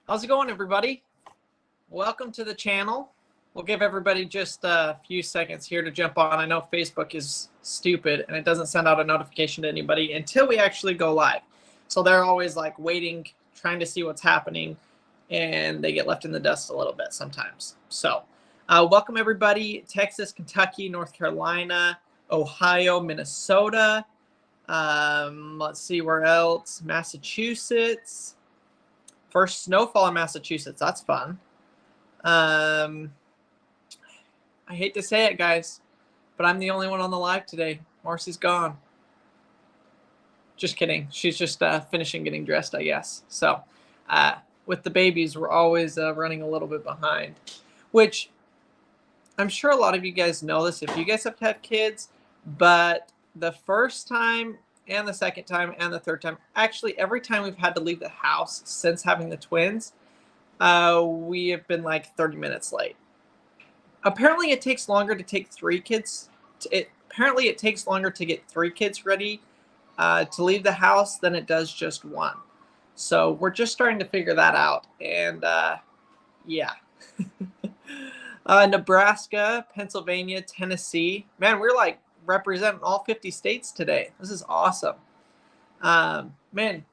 How's it going, everybody? Welcome to the channel. We'll give everybody just a few seconds here to jump on. I know Facebook is stupid and it doesn't send out a notification to anybody until we actually go live. So they're always like waiting, trying to see what's happening, and they get left in the dust a little bit sometimes. So welcome everybody. Texas, Kentucky, North Carolina, Ohio, Minnesota. Let's see where else. Massachusetts. First snowfall in Massachusetts. That's fun. I hate to say it, guys, but I'm the only one on the live today. Marcy's gone. Just kidding. She's just finishing getting dressed, I guess. So with the babies, we're always running a little bit behind, which I'm sure a lot of you guys know this if you guys have had kids, but the first time and the second time and the third time, actually every time we've had to leave the house since having the twins, we have been like 30 minutes late. Apparently it takes longer to take three kids. Apparently it takes longer to get three kids ready to leave the house than it does just one. So we're just starting to figure that out. And yeah. Nebraska, Pennsylvania, Tennessee. Man, we're like representing all 50 states today. This is awesome. Man,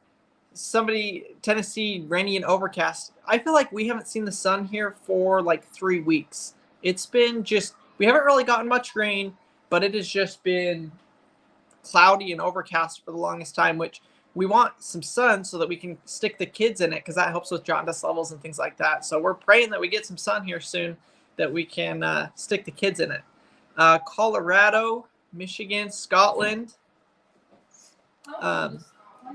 Tennessee, rainy and overcast. I feel like we haven't seen the sun here for like 3 weeks. It's been we haven't really gotten much rain, but it has just been cloudy and overcast for the longest time, which we want some sun so that we can stick the kids in it because that helps with jaundice levels and things like that. So we're praying that we get some sun here soon that we can stick the kids in it. Colorado, Michigan, Scotland.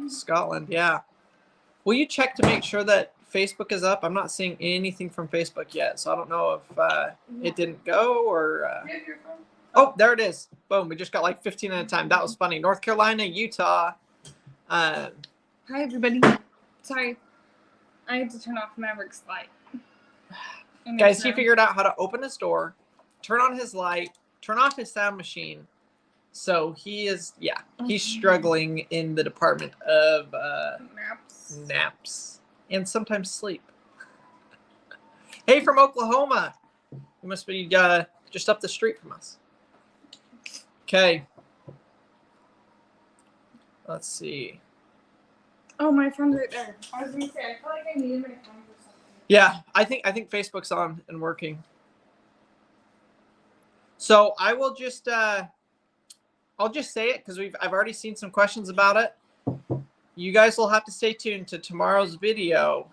Scotland, yeah. Will you check to make sure that Facebook is up? I'm not seeing anything from Facebook yet, so I don't know if it didn't go or... Oh, there it is. Boom, we just got like 15 at a time. That was funny. North Carolina, Utah. Hi, everybody. Sorry. I had to turn off Maverick's light. Guys, he figured out how to open his door, turn on his light, turn off his sound machine. So he is, yeah, he's struggling in the department of naps and sometimes sleep. Hey, from Oklahoma. You must be just up the street from us. Okay. Let's see. Oh, my phone's right there. I was going to say, I feel like I needed my phone for something. Yeah, I think Facebook's on and working. So I will just I'll just say it because I've already seen some questions about it. You guys will have to stay tuned to tomorrow's video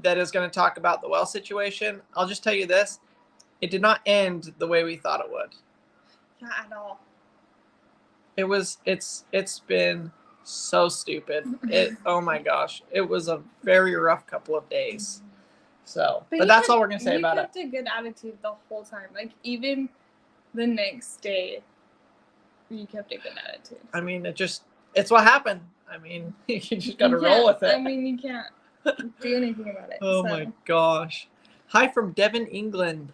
that is going to talk about the well situation. I'll just tell you this. It did not end the way we thought it would. Not at all. It's been so stupid. Oh my gosh. It was a very rough couple of days. So, but that's all we're going to say about it. You kept a good attitude the whole time. Like, even the next day, you kept a good attitude. I mean, it's what happened. I mean, you just got to roll with it. I mean, you can't do anything about it. Oh my gosh. Hi from Devon, England.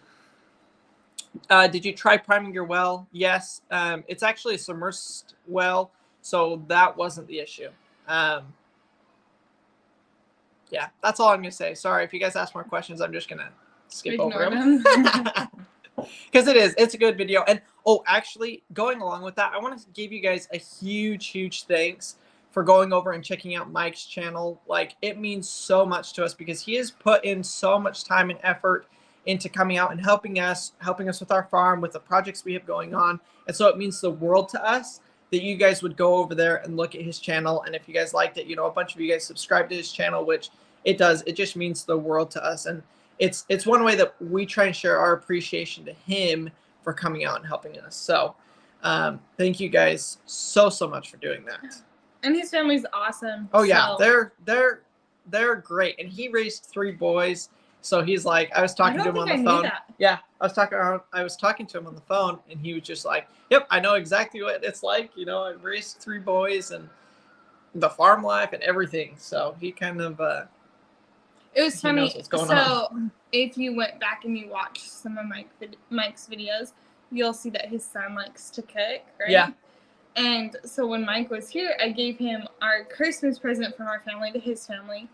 Did you try priming your well? Yes. It's actually a submersed well, so that wasn't the issue. Yeah, that's all I'm going to say. Sorry, if you guys ask more questions, I'm just going to skip over them. Because it's a good video. And actually, going along with that, I want to give you guys a huge thanks for going over and checking out Mike's channel. Like, it means so much to us because he has put in so much time and effort into coming out and helping us with our farm, with the projects we have going on. And so it means the world to us that you guys would go over there and look at his channel. And if you guys liked it, a bunch of you guys subscribe to his channel, which it does. It just means the world to us. And it's one way that we try and share our appreciation to him for coming out and helping us. So thank you guys so much for doing that. And his family's awesome. Oh yeah, they're great. And he raised 3 boys. So he's like, I was talking to him on the phone. Yeah, I was talking to him on the phone, and he was just like, "Yep, I know exactly what it's like. I raised 3 boys and the farm life and everything." So he kind of it was funny. Knows what's going on. If you went back and you watched some of Mike's videos, you'll see that his son likes to cook, right? Yeah. And so when Mike was here, I gave him our Christmas present from our family to his family.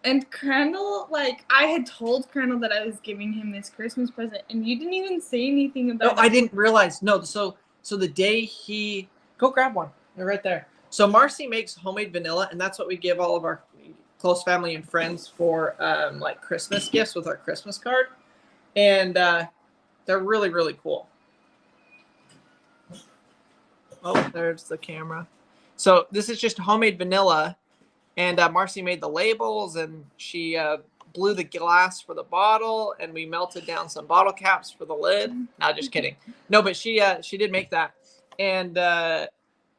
And Crandall, like, I had told Crandall that I was giving him this Christmas present, and you didn't even say anything No, about it. I didn't realize. No, so the day he go grab one. They're right there. So Marcy makes homemade vanilla, and that's what we give all of our close family and friends for like Christmas gifts with our Christmas card, and they're really, really cool. Oh, there's the camera. So this is just homemade vanilla, and Marcy made the labels, and she blew the glass for the bottle, and we melted down some bottle caps for the lid. No, just kidding. No, but she did make that, and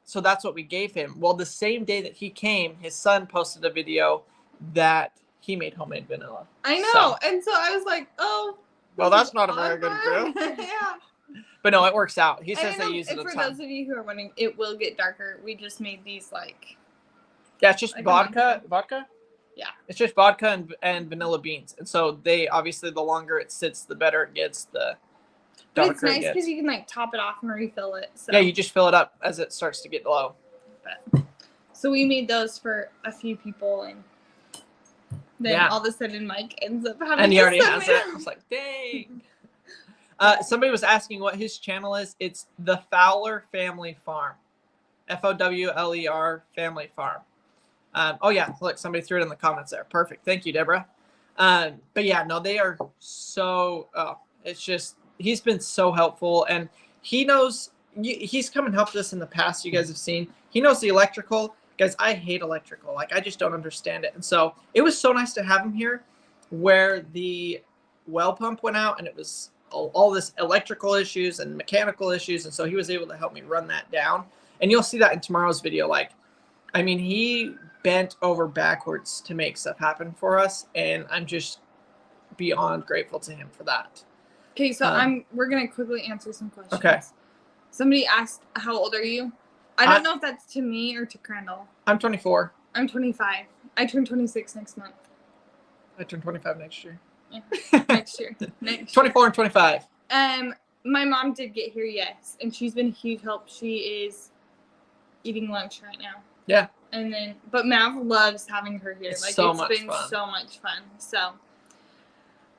so that's what we gave him. Well, the same day that he came, his son posted a video that he made homemade vanilla. I know, and so I was like, oh. Well, that's not a very good gift. Yeah. But no, it works out. He says they use it a for ton. those of you who are wondering, it will get darker. We just made these like. Yeah, it's just like vodka. Vodka? Yeah. It's just vodka and vanilla beans. And so they obviously, the longer it sits, the better it gets, the darker But it's nice it because gets. you can like top it off and refill it. So. Yeah, you just fill it up as it starts to get low. But, so we made those for a few people, and then all of a sudden Mike ends up having. And he already has it. it. I was like, dang. Somebody was asking what his channel is. It's the Fowler Family Farm. Fowler Family Farm. Oh yeah, look, somebody threw it in the comments there. Perfect. Thank you, Deborah. But yeah, no, they are so, it's just, he's been so helpful, and he knows, he's come and helped us in the past. You guys have seen, he knows the electrical. Guys, I hate electrical. Like, I just don't understand it. And so it was so nice to have him here where the well pump went out, and it was all this electrical issues and mechanical issues. And so he was able to help me run that down. And you'll see that in tomorrow's video. Like, I mean, he bent over backwards to make stuff happen for us. And I'm just beyond grateful to him for that. Okay, so we're going to quickly answer some questions. Okay. Somebody asked, how old are you? I don't know if that's to me or to Crandall. I'm 24. I'm 25. I turn 26 next month. I turn 25 next year. Yeah, next year. 24 and 25. My mom did get here, yes, and she's been a huge help. She is eating lunch right now. Yeah. And then, but Mav loves having her here. It's like so it's much been fun. so much fun. So,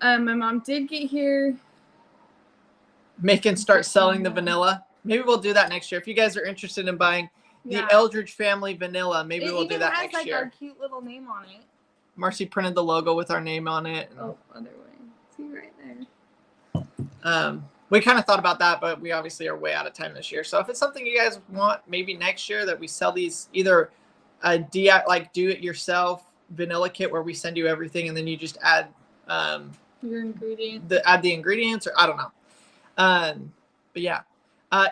my mom did get here. Start selling the vanilla. Maybe we'll do that next year. If you guys are interested in buying the Eldredge family vanilla, maybe we'll do that next year. It has our cute little name on it. Marcy printed the logo with our name on it. Oh, other way. See right there. We kind of thought about that, but we obviously are way out of time this year. So if it's something you guys want, maybe next year that we sell these, either a do-it-yourself vanilla kit where we send you everything and then you just add your ingredients. Add the ingredients, or I don't know. But yeah,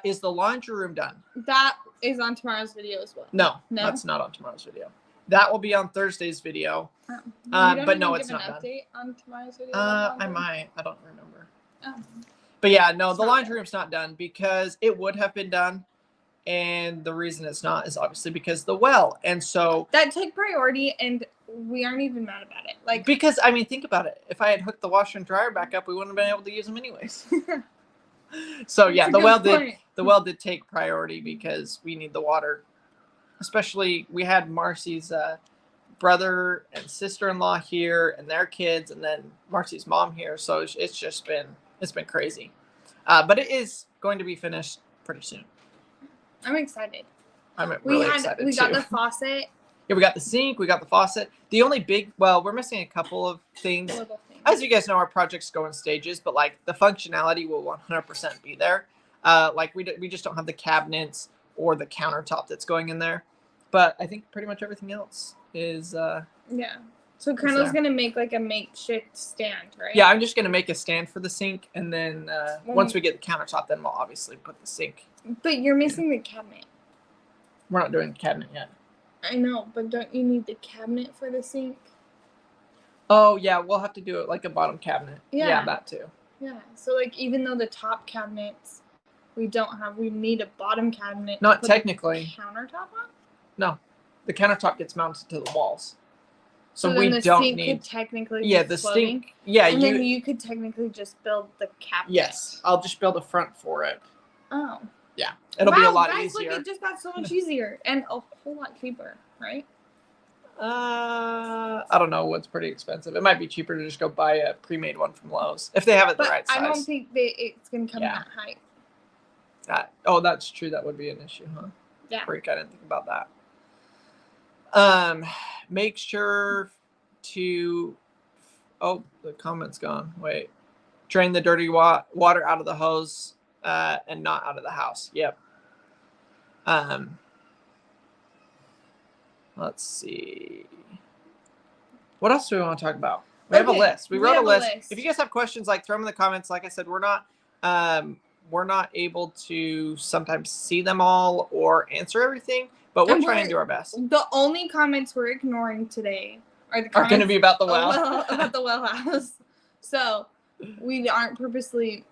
is the laundry room done? That is on tomorrow's video as well. No, that's not on tomorrow's video. That will be on Thursday's video. But no, it's not done. Update on tomorrow's video? I might. I don't remember. Oh. But yeah, no, the laundry room's not done because it would have been done. And the reason it's not is obviously because the well. And so that took priority, and we aren't even mad about it. Like, because I mean, think about it. If I had hooked the washer and dryer back up, we wouldn't have been able to use them anyways. So yeah, the well did take priority because we need the water. Especially we had Marcy's brother and sister-in-law here and their kids, and then Marcy's mom here. So it's been crazy. But it is going to be finished pretty soon. I'm excited. I'm really excited We got too. the faucet. Yeah, we got the sink, we got the faucet. The only we're missing a couple of things. Little things. As you guys know, our projects go in stages, but like the functionality will 100% be there. Like we just don't have the cabinets or the countertop that's going in there. But I think pretty much everything else is yeah. So Colonel's gonna make like a makeshift stand, right? Yeah, I'm just gonna make a stand for the sink, and then once we get the countertop, then we'll obviously put the sink. But you're missing the cabinet. We're not doing the cabinet yet. I know, but don't you need the cabinet for the sink? Oh yeah, we'll have to do it like a bottom cabinet. Yeah, that too. Yeah. So like even though the top cabinets we need a bottom cabinet. Not technically. Countertop on? No, the countertop gets mounted to the walls. So then we the don't sink need. Could technically the floating, sink. Yeah, and then you could technically just build the cabinet. Yes, I'll just build a front for it. Oh. Yeah, it'll be a lot guys, easier. Look, it just got so much easier and a whole lot cheaper, right? I don't know what's pretty expensive. It might be cheaper to just go buy a pre-made one from Lowe's if they have it the But right size. I don't think it's gonna come in Yeah. that height. Oh, that's true. That would be an issue, huh? Yeah. Freak, I didn't think about that. Make sure to. Oh, the comment's gone. Wait. Drain the dirty water out of the hose and not out of the house. Yep. Let's see. What else do we want to talk about? We have a list. We wrote a list. If you guys have questions, like throw them in the comments. Like I said, we're not able to sometimes see them all or answer everything, but we'll try and do our best. The only comments we're ignoring today are going to be about the well. About the well house. So we are purposely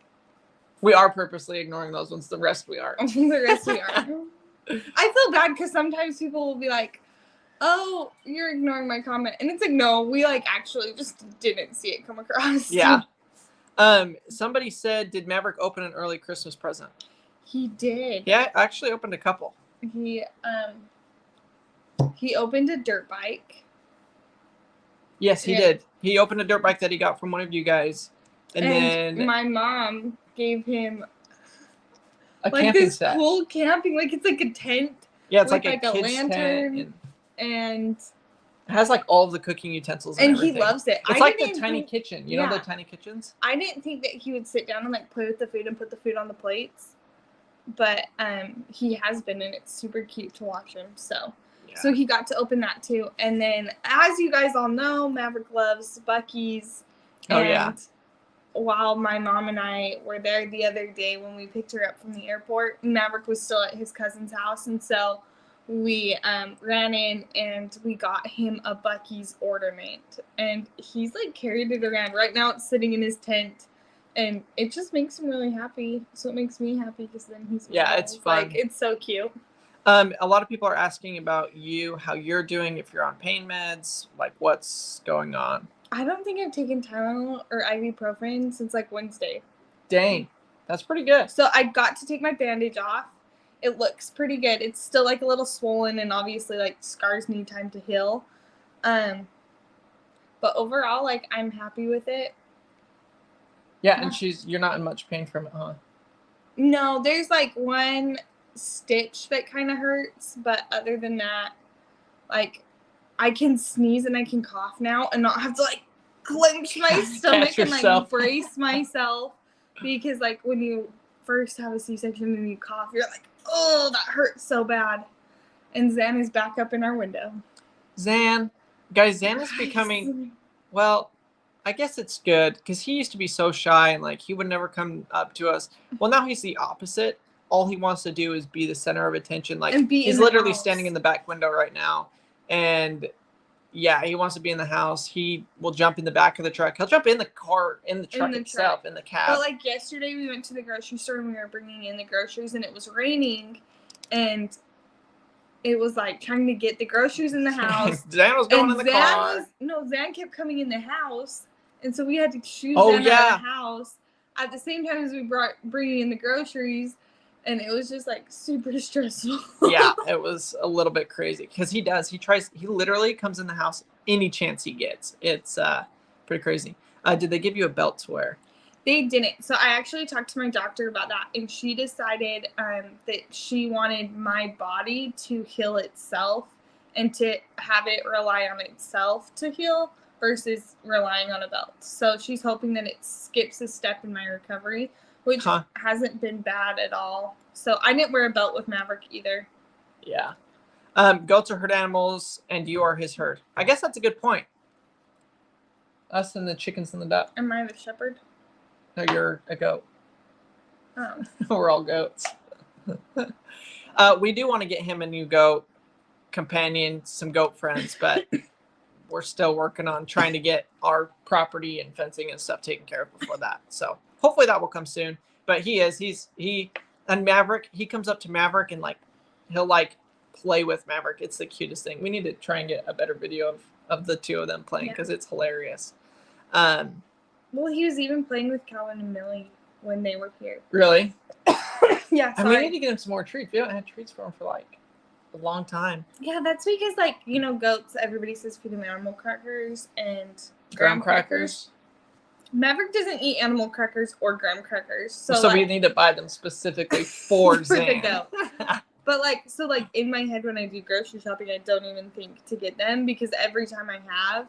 ignoring those ones. The rest we are. The rest we are. I feel bad because sometimes people will be like, "Oh, you're ignoring my comment," and it's like, no, we like actually just didn't see it come across. Yeah. Somebody said, did Maverick open an early Christmas present? He did. Yeah, I actually opened a couple. He opened a dirt bike. Yes, he did. He opened a dirt bike that he got from one of you guys. And then my mom gave him a like camping this set. cool camping, like it's like a tent. Yeah, it's with like a kid's lantern and it has like all of the cooking utensils and everything. He loves it. It's like the tiny kitchen. You know the tiny kitchens? I didn't think that he would sit down and like play with the food and put the food on the plates. But he has been, and it's super cute to watch him. So he got to open that too. And then, as you guys all know, Maverick loves Buc-ee's. And while my mom and I were there the other day when we picked her up from the airport, Maverick was still at his cousin's house, and so we ran in and we got him a Buc-ee's ornament, and he's like carried it around. Right now, it's sitting in his tent. And it just makes him really happy. So it makes me happy because then he's it's fun. Like, it's so cute. A lot of people are asking about you, how you're doing, if you're on pain meds, like what's going on. I don't think I've taken Tylenol or ibuprofen since like Wednesday. Dang, that's pretty good. So I got to take my bandage off. It looks pretty good. It's still like a little swollen, and obviously like scars need time to heal. But overall, like I'm happy with it. Yeah, and you're not in much pain from it, huh? No, there's like one stitch that kind of hurts, but other than that, like I can sneeze and I can cough now and not have to like clench my stomach and like brace myself, because like when you first have a C-section and you cough, you're like, oh, that hurts so bad. And Zan is back up in our window. Zan is becoming, well, I guess it's good because he used to be so shy and like he would never come up to us. Well, now he's the opposite. All he wants to do is be the center of attention. Like he's literally standing in the back window right now. And yeah, he wants to be in the house. He will jump in the back of the truck. He'll jump in the car, in the truck itself, in the cab. But like yesterday we went to the grocery store and we were bringing in the groceries and it was raining and it was like trying to get the groceries in the house. Zan was going in the car. Zan kept coming in the house. And so we had to choose Zan out of the house at the same time as we bringing in the groceries. And it was just like super stressful. Yeah, it was a little bit crazy because he literally comes in the house any chance he gets. It's pretty crazy. Did they give you a belt to wear? They didn't. So I actually talked to my doctor about that, and she decided that she wanted my body to heal itself and to have it rely on itself to heal versus relying on a belt. So she's hoping that it skips a step in my recovery, which hasn't been bad at all. So I didn't wear a belt with Maverick either. Yeah. Goats are herd animals, and you are his herd. I guess that's a good point. Us and the chickens and the duck. Am I the shepherd? No, you're a goat. Oh. We're all goats. We do want to get him a new goat companion, some goat friends, but we're still working on trying to get our property and fencing and stuff taken care of before that. So hopefully that will come soon. But and Maverick, he comes up to Maverick and like he'll like play with Maverick. It's the cutest thing. We need to try and get a better video of the two of them playing because it's hilarious. Well, he was even playing with Calvin and Millie when they were here. Really? Yeah. Sorry. I mean, we need to get him some more treats. We haven't had treats for him for like a long time. Yeah, that's because, like, you know, goats, everybody says feed them animal crackers and Graham crackers. Maverick doesn't eat animal crackers or graham crackers. So we like, need to buy them specifically for the Zan. goat. But, like, so, like, in my head when I do grocery shopping, I don't even think to get them because every time I have,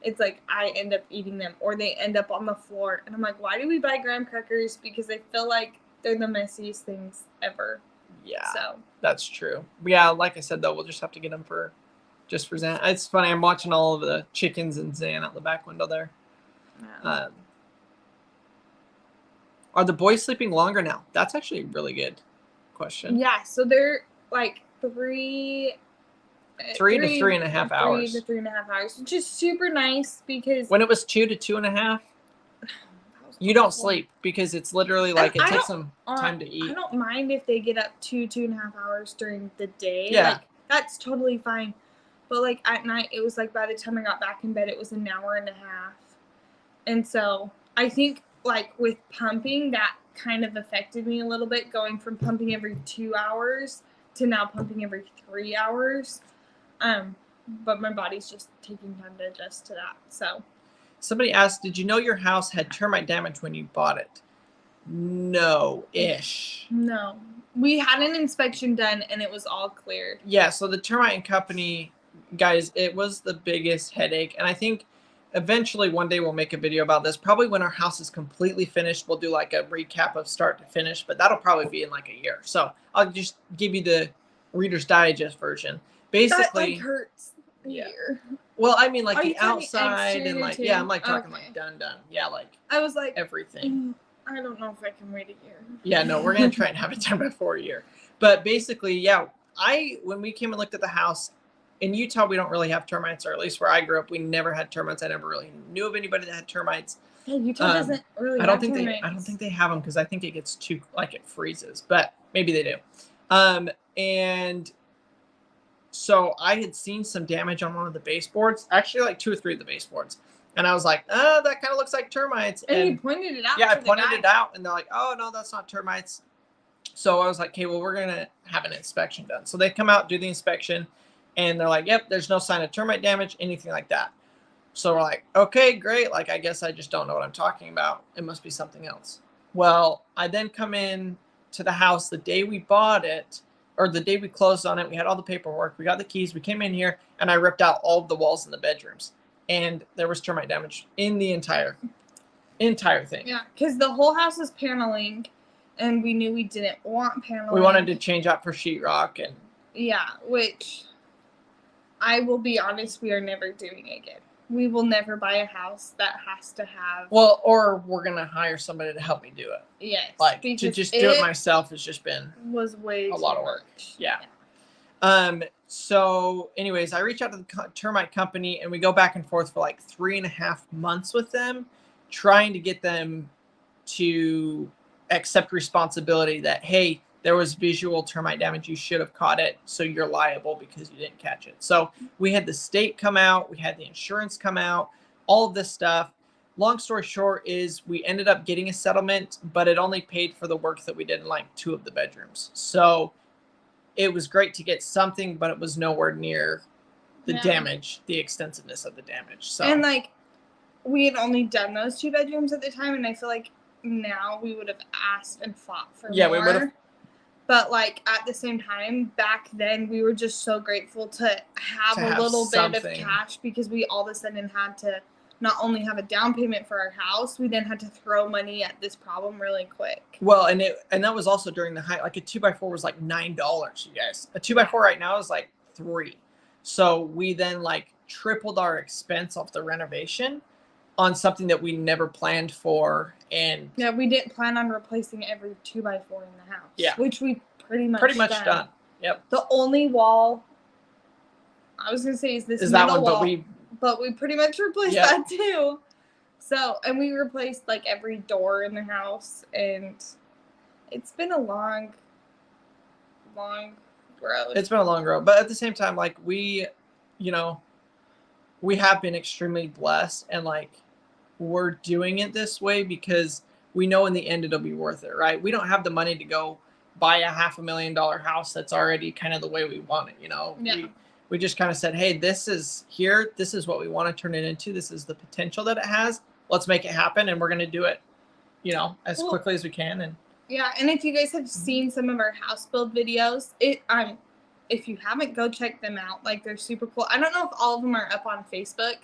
it's like I end up eating them or they end up on the floor. And I'm like, why do we buy graham crackers? Because I feel like they're the messiest things ever. Yeah, So that's true. Yeah, like I said, though, we'll just have to get them just for Zan. It's funny. I'm watching all of the chickens and Zan out the back window there. yeah. Are the boys sleeping longer now? That's actually a really good question. Yeah, so they're like 3 to 3.5 hours. 3 to 3.5 hours, which is super nice because when it was 2 to 2.5, you don't sleep because it's literally like it takes them time to eat. I don't mind if they get up 2.5 hours during the day. Yeah. Like, that's totally fine. But like at night, it was like by the time I got back in bed, it was an hour and a half. And so I think like with pumping, that kind of affected me a little bit, going from pumping every 2 hours to now pumping every 3 hours. But my body's just taking time to adjust to that. So somebody asked, did you know your house had termite damage when you bought it? No-ish. No. We had an inspection done and it was all clear. Yeah, so the termite company, guys, it was the biggest headache. And I think eventually one day we'll make a video about this. Probably when our house is completely finished, we'll do like a recap of start to finish, but that'll probably be in like a year. So I'll just give you the Reader's Digest version. Basically, that like hurts a year. Well, I mean, like Are the you talking outside and like, exterior yeah, too? I'm like talking Okay. like done. Yeah, like I was like, everything. I don't know if I can wait a year. Yeah, no, we're gonna try and have it done before a year. But basically, yeah, when we came and looked at the house in Utah, we don't really have termites, or at least where I grew up, we never had termites. I never really knew of anybody that had termites. Yeah, Utah doesn't really. I don't think they have them because I think it gets too like it freezes, but maybe they do. And so I had seen some damage on one of the baseboards, actually like 2 or 3 of the baseboards. And I was like, oh, that kind of looks like termites. And you pointed it out. Yeah, I pointed it out and they're like, oh, no, that's not termites. So I was like, okay, well, we're going to have an inspection done. So they come out, do the inspection, and they're like, yep, there's no sign of termite damage, anything like that. So we're like, okay, great. Like, I guess I just don't know what I'm talking about. It must be something else. Well, I then come in to the house the day we bought it, or the day we closed on it. We had all the paperwork. We got the keys. We came in here, and I ripped out all of the walls in the bedrooms. And there was termite damage in the entire thing. Yeah, because the whole house is paneling, and we knew we didn't want paneling. We wanted to change out for sheetrock. And yeah, which I will be honest, we are never doing again. We will never buy a house that has to have. Well, or we're going to hire somebody to help me do it. Yes. Like, to just do it myself has just been way a lot of work. Yeah. Yeah. So anyways, I reach out to the termite company and we go back and forth for like 3.5 months with them, trying to get them to accept responsibility that, hey, there was visual termite damage. You should have caught it. So you're liable because you didn't catch it. So we had the state come out. We had the insurance come out, all of this stuff. Long story short is we ended up getting a settlement, but it only paid for the work that we did in like 2 of the bedrooms. So it was great to get something, but it was nowhere near the damage, the extensiveness of the damage. So, and like, we had only done those 2 bedrooms at the time, and I feel like now we would have asked and fought for more. Yeah, we would have. But like at the same time, back then we were just so grateful to have a little bit of cash, because we all of a sudden had to not only have a down payment for our house, we then had to throw money at this problem really quick. Well, and that was also during the high, like a 2x4 was like $9, you guys. A 2x4 right now is like $3. So we then like tripled our expense off the renovation on something that we never planned for. And yeah, we didn't plan on replacing every 2x4 in the house. Yeah. Which we pretty much done. Yep. The only wall I was gonna say is this that one, wall, but we pretty much replaced that too. So, and we replaced like every door in the house, and it's been a long road. It's been a long road, but at the same time, like we have been extremely blessed, and like we're doing it this way because we know in the end it'll be worth it, right? We don't have the money to go buy a $500,000 house that's already kind of the way we want it, Yeah. We just kind of said, hey, this is what we want to turn it into. This is the potential that it has. Let's make it happen, and we're going to do it, as quickly as we can. And yeah, and if you guys have seen some of our house build videos, if you haven't, go check them out. Like, they're super cool. I don't know if all of them are up on Facebook.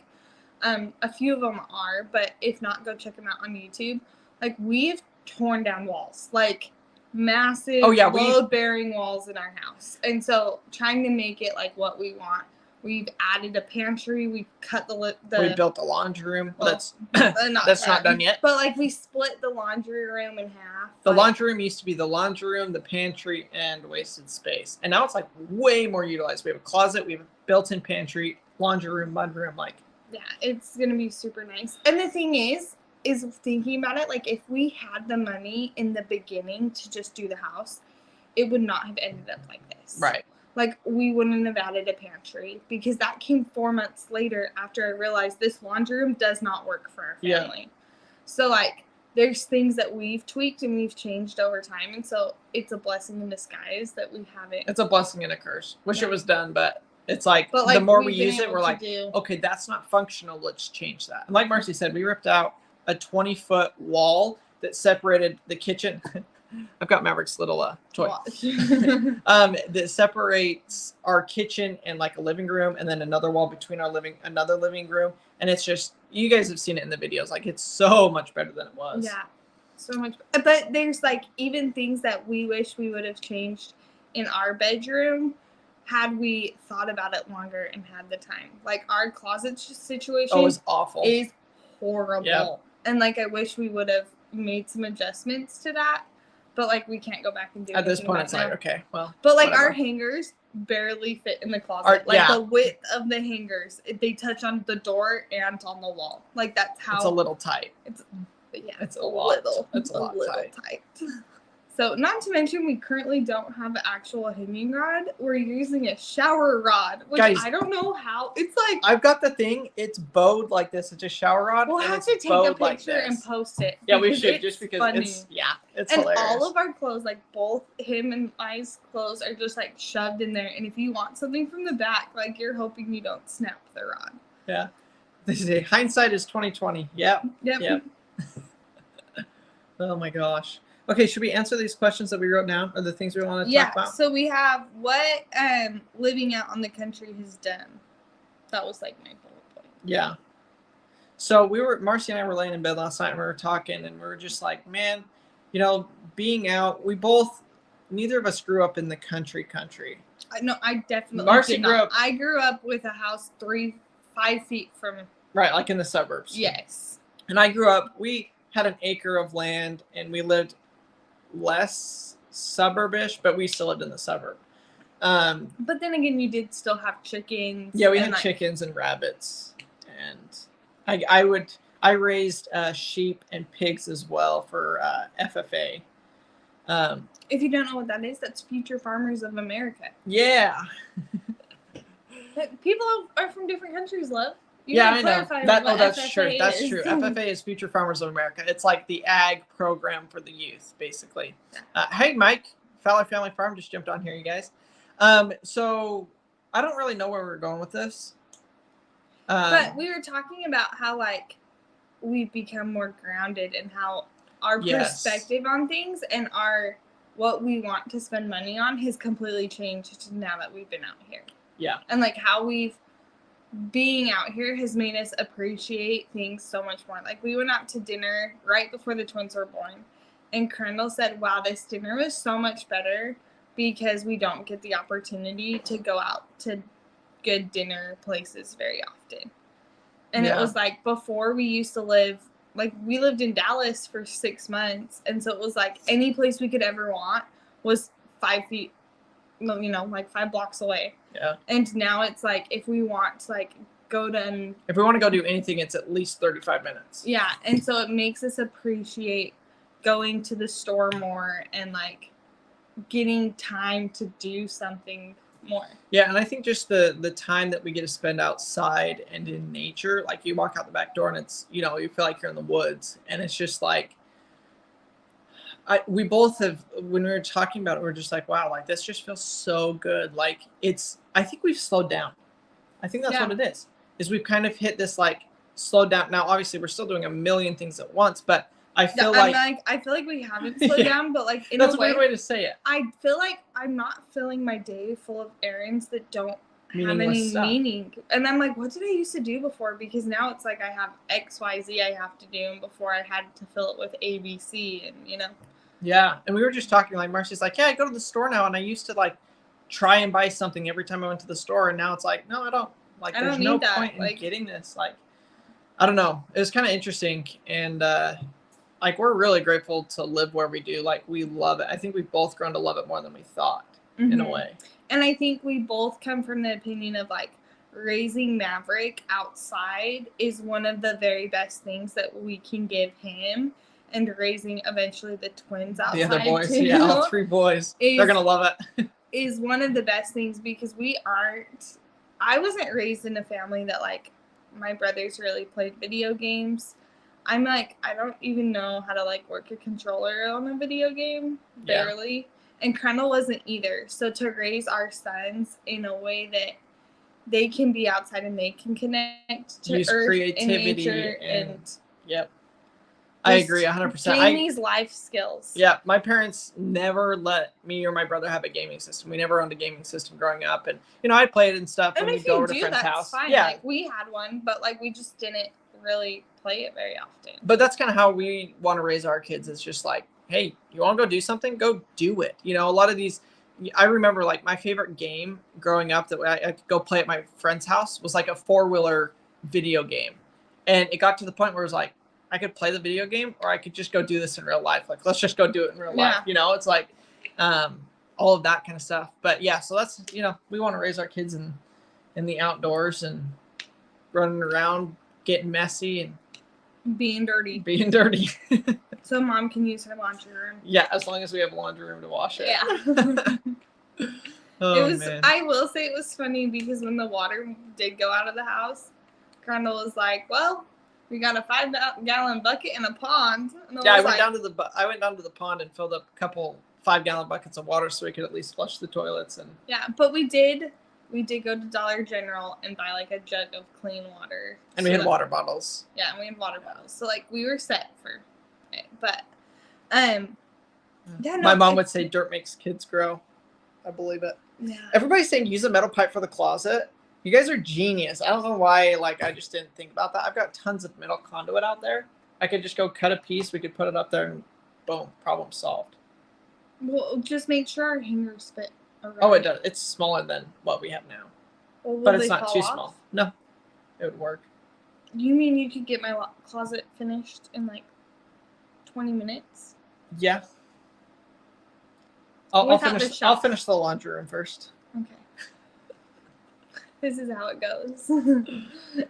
A few of them are, but if not, go check them out on YouTube. Like, we've torn down walls, like massive load-bearing walls in our house. And so trying to make it like what we want. We've added a pantry. We cut we built a laundry room. Well, that's not done yet. But like, we split the laundry room in half. The laundry room used to be the laundry room, the pantry, and wasted space. And now it's like way more utilized. We have a closet, we have a built-in pantry, laundry room, mud room, like. Yeah, it's gonna be super nice. And the thing is thinking about it, like, if we had the money in the beginning to just do the house, it would not have ended up like this. Right. Like, we wouldn't have added a pantry, because that came 4 months later after I realized this laundry room does not work for our family. Yeah. So, like, there's things that we've tweaked and we've changed over time. And so it's a blessing in disguise that we haven't. It's a blessing and a curse. Wish it was done, but it's like, the more we use it, we're like, okay, that's not functional. Let's change that. And like Marcy said, we ripped out a 20-foot wall that separated the kitchen. I've got Maverick's little toy. That separates our kitchen and like a living room, and then another wall between another living room. And it's just, you guys have seen it in the videos. Like, it's so much better than it was. Yeah, so much. But there's like even things that we wish we would have changed in our bedroom had we thought about it longer and had the time. Like, our closet situation is awful. Is horrible. Yep. And like, I wish we would have made some adjustments to that. But like, we can't go back and do it. At this point, it's like, okay, well. But like, our hangers barely fit in the closet. The width of the hangers, they touch on the door and on the wall. Like, that's how. It's a little tight. It's a little tight. So, not to mention, we currently don't have an actual hanging rod. We're using a shower rod, which guys, I don't know how. It's like, I've got the thing. It's bowed like this. It's a shower rod. We'll have to take a picture and post it. Yeah, we should, just because funny. It's and hilarious. All of our clothes, like both him and I's clothes, are just like shoved in there. And if you want something from the back, like, you're hoping you don't snap the rod. Yeah. They say hindsight is 20/20. Yep. Oh my gosh. Okay, should we answer these questions that we wrote down, or the things we want to talk about? Yeah, so we have what living out on the country has done. That was like my bullet point. Yeah. So Marcy and I were laying in bed last night, and we were talking, and we were just like, man, being out, neither of us grew up in the country. No, I definitely Marcy did grew not. up. I grew up with a house 5 feet from. Right, like in the suburbs. Yes. And I grew up, we had an acre of land, and we lived less suburbish, but we still lived in the suburb. But then again, you did still have chickens. Yeah, we had chickens and rabbits, and I raised sheep and pigs as well for FFA. If you don't know what that is, that's Future Farmers of America. Yeah. People are from different countries, love. I know. That's true. That's true. FFA is Future Farmers of America. It's like the ag program for the youth, basically. Hey, Mike, Fowler Family Farm just jumped on here, you guys. So I don't really know where we're going with this. But we were talking about how, like, we've become more grounded, and how our perspective on things and what we want to spend money on has completely changed now that we've been out here. Yeah. And like, how being out here has made us appreciate things so much more. Like, we went out to dinner right before the twins were born, and Crandall said, wow, this dinner was so much better because we don't get the opportunity to go out to good dinner places very often. And it was like, before, we used to live, like, we lived in Dallas for 6 months, and so it was like any place we could ever want was 5 feet, like 5 blocks away. Yeah. And now it's like, if we want to, like, if we want to go do anything, it's at least 35 minutes. Yeah. And so it makes us appreciate going to the store more and, like, getting time to do something more. Yeah. And I think just the time that we get to spend outside and in nature, like, you walk out the back door and it's, you feel like you're in the woods, and it's just like, we both have, when we were talking about it, we are just like, wow, like this just feels so good. Like I think we've slowed down. I think that's what it is we've kind of hit this like slowed down. Now, obviously we're still doing a million things at once, but I feel I feel like we haven't slowed down, but like in that's a weird way to say it. I feel like I'm not filling my day full of errands that don't have any meaning. And I'm like, what did I used to do before? Because now it's like I have XYZ I have to do, and before I had to fill it with ABC, and you know. Yeah, and we were just talking, like Marcy's like, yeah, I go to the store now, and I used to like try and buy something every time I went to the store, and now it's like, no, I don't. Like, there's no point in getting this. Like, I don't know. It was kind of interesting, and like we're really grateful to live where we do. Like, we love it. I think we've both grown to love it more than we thought, in a way. And I think we both come from the opinion of like raising Maverick outside is one of the very best things that we can give him. And raising eventually the twins outside. The other boys, too, all 3 boys. They're going to love it. Is one of the best things because I wasn't raised in a family that like my brothers really played video games. I'm like, I don't even know how to like work a controller on a video game, barely. And Crandall wasn't either. So to raise our sons in a way that they can be outside and they can connect to use earth creativity and nature and yep. I agree 100%. Gain these life skills. Yeah, my parents never let me or my brother have a gaming system. We never owned a gaming system growing up, and you know I played and stuff. And when if we go you over to friend's house, fine. Yeah, like we had one, but like we just didn't really play it very often. But that's kind of how we want to raise our kids. It's just like, hey, you want to go do something? Go do it. You know, a lot of these. I remember like my favorite game growing up that I could go play at my friend's house was like a 4-wheeler video game, and it got to the point where it was like, I could play the video game or I could just go do this in real life. Like, let's just go do it in real life. You know, it's like all of that kind of stuff. But yeah, so that's, you know, we want to raise our kids in the outdoors and running around, getting messy and being dirty. So mom can use her laundry room. Yeah, as long as we have a laundry room to wash it. Yeah. Man. I will say it was funny because when the water did go out of the house, Crandall was like, well, we got a 5-gallon bucket and a pond. And I went down to the pond and filled up a couple 5-gallon buckets of water so we could at least flush the toilets. And yeah, but we did go to Dollar General and buy like a jug of clean water. And we had water bottles. Yeah, and we had water bottles. So like we were set for it. But yeah, no, my mom would say dirt makes kids grow. I believe it. Yeah. Everybody's saying use a metal pipe for the closet. You guys are genius. I don't know why, like, I just didn't think about that. I've got tons of metal conduit out there. I could just go cut a piece. We could put it up there and boom, problem solved. Well, just make sure our hangers fit around. Oh, it does. It's smaller than what we have now. Well, but it's not too small. No, it would work. You mean you could get my closet finished in like 20 minutes? Yeah. I'll finish the laundry room first. Okay. This is how it goes.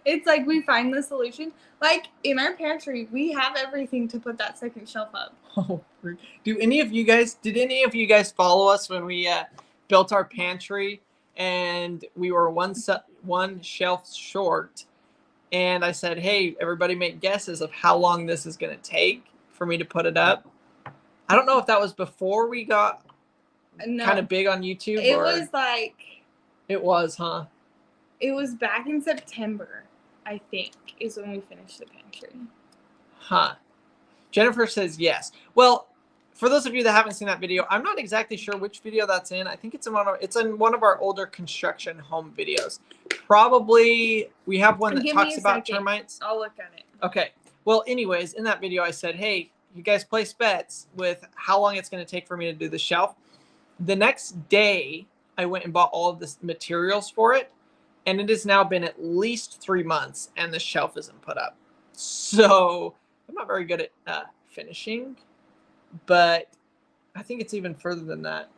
It's like we find the solution. Like in our pantry, we have everything to put that second shelf up. Oh, did any of you guys follow us when we built our pantry and we were one shelf short? And I said, hey, everybody make guesses of how long this is going to take for me to put it up. I don't know if that was before we got kind of big on YouTube. It was like. It was, huh? It was back in September, I think, is when we finished the pantry. Huh. Jennifer says yes. Well, for those of you that haven't seen that video, I'm not exactly sure which video that's in. I think it's in one of our older construction home videos. Probably we have one that talks about termites. I'll look at it. Okay. Well, anyways, in that video I said, hey, you guys place bets with how long it's going to take for me to do the shelf. The next day, I went and bought all of the materials for it. And it has now been at least 3 months and the shelf isn't put up. So I'm not very good at finishing, but I think it's even further than that.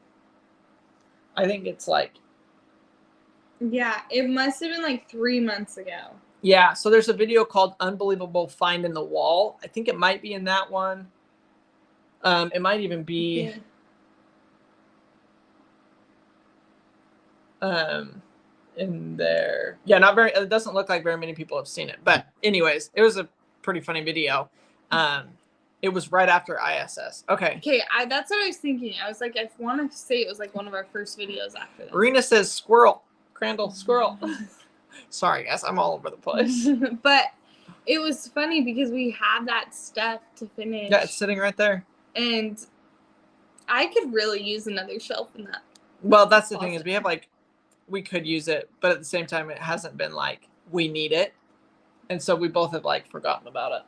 I think it's like. Yeah, it must have been like 3 months ago. Yeah, so there's a video called Unbelievable Find in the Wall. I think it might be in that one. It might even be. In there. Yeah, it doesn't look like very many people have seen it. But anyways, it was a pretty funny video. It was right after ISS. Okay. Okay, that's what I was thinking. I was like, I want to say it was like one of our first videos after this. Rena says squirrel. Crandall, squirrel. Sorry, guys. I'm all over the place. But it was funny because we had that stuff to finish. Yeah, it's sitting right there. And I could really use another shelf in that. Well, that's the thing is we could use it, but at the same time, it hasn't been like we need it. And so we both have like forgotten about it.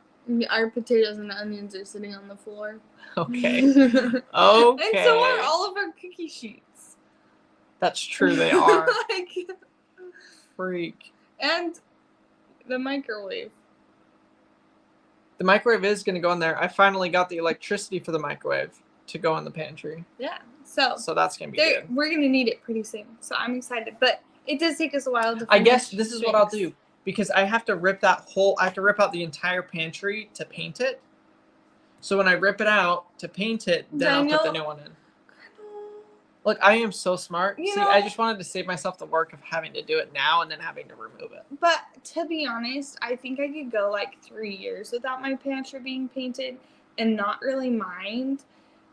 Our potatoes and onions are sitting on the floor. Okay. Okay. And so are all of our cookie sheets. That's true, they are. Like, Freak. and the microwave. The microwave is going to go in there. I finally got the electricity for the microwave to go in the pantry. Yeah. So that's going to be good. We're going to need it pretty soon. So I'm excited. But it does take us a while to I guess finish this is what I'll do. Because I have to rip out the entire pantry to paint it. So when I rip it out to paint it, then I'll put the new one in. Look, I am so smart. I just wanted to save myself the work of having to do it now and then having to remove it. But to be honest, I think I could go like 3 years without my pantry being painted and not really mind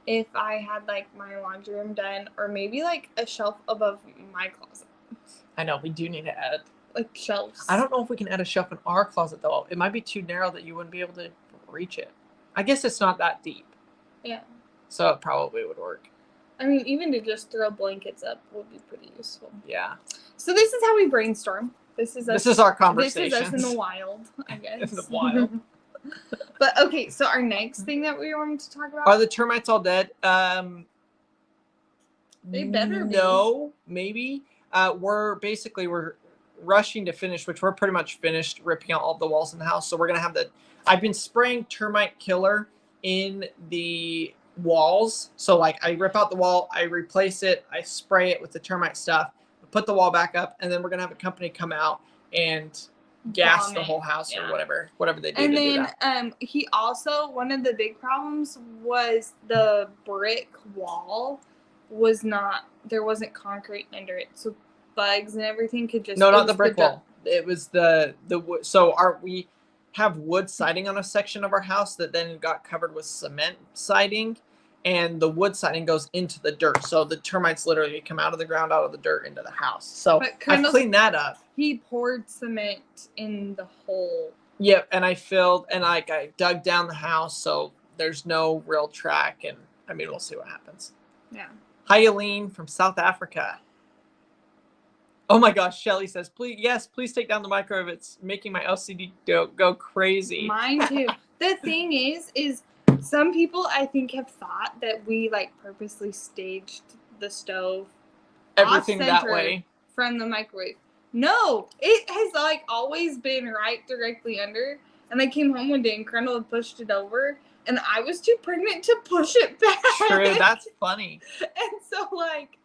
if I had like my laundry room done or maybe like a shelf above my closet. I know, we do need to add like shelves. I don't know if we can add a shelf in our closet though. It might be too narrow that you wouldn't be able to reach it. I guess it's not that deep. Yeah. So it probably would work. I mean, even to just throw blankets up would be pretty useful. Yeah. So this is how we brainstorm. This is our conversation. This is us in the wild, I guess. In the wild. But okay, so our next thing that we wanted to talk about. Are the termites all dead? They better be. No, maybe. We're rushing to finish, which we're pretty much finished ripping out all the walls in the house. So we're gonna have I've been spraying termite killer in the walls. So like I rip out the wall, I replace it, I spray it with the termite stuff, put the wall back up, and then we're gonna have a company come out and gas the whole house or whatever they do. And to then do that. he also, one of the big problems was the brick wall there wasn't concrete under it, so bugs and everything could just not the brick wall. It was the wood. So we have wood siding on a section of our house that then got covered with cement siding, and the wood siding goes into the dirt. So the termites literally come out of the ground, out of the dirt, into the house. So I cleaned that up. He poured cement in the hole. Yep, and I filled and I dug down the house, so there's no real track, and I mean we'll see what happens. Yeah. Hi, Eileen from South Africa. Oh my gosh, Shelly says, please take down the microwave. It's making my LCD go crazy. Mine too. The thing is some people I think have thought that we like purposely staged the stove everything that way from the microwave. No, it has like always been right directly under. And I came home one day and Crandall had pushed it over, and I was too pregnant to push it back. True, that's funny. And so like,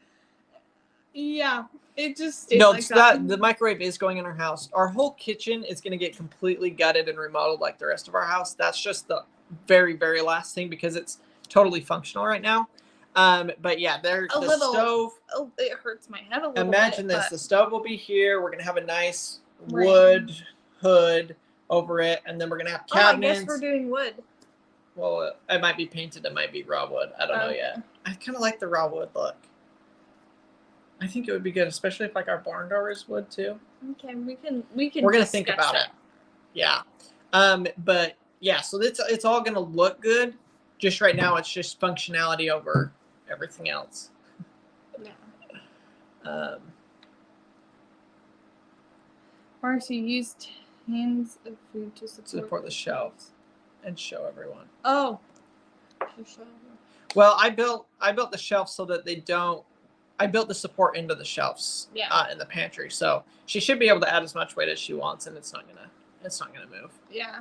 yeah, it just stayed like that. The microwave is going in our house. Our whole kitchen is going to get completely gutted and remodeled like the rest of our house. That's just the very, very last thing because it's totally functional right now. But yeah, stove. Oh, it hurts my head a little Imagine bit. This. The stove will be here. We're going to have a nice wood hood over it. And then we're going to have cabinets. I guess we're doing wood. Well, it might be painted. It might be raw wood. I don't know yet. I kind of like the raw wood look. I think it would be good, especially if like our barn door is wood too. Okay, we can. We're gonna think about it. Yeah. But yeah, so it's all gonna look good. Just right now, it's just functionality over everything else. Yeah. Marcy used tins of food to support the shelves and show everyone. Oh. Well, I built the shelves so that they don't. I built the support into the shelves in the pantry, so she should be able to add as much weight as she wants, and it's not gonna move. Yeah.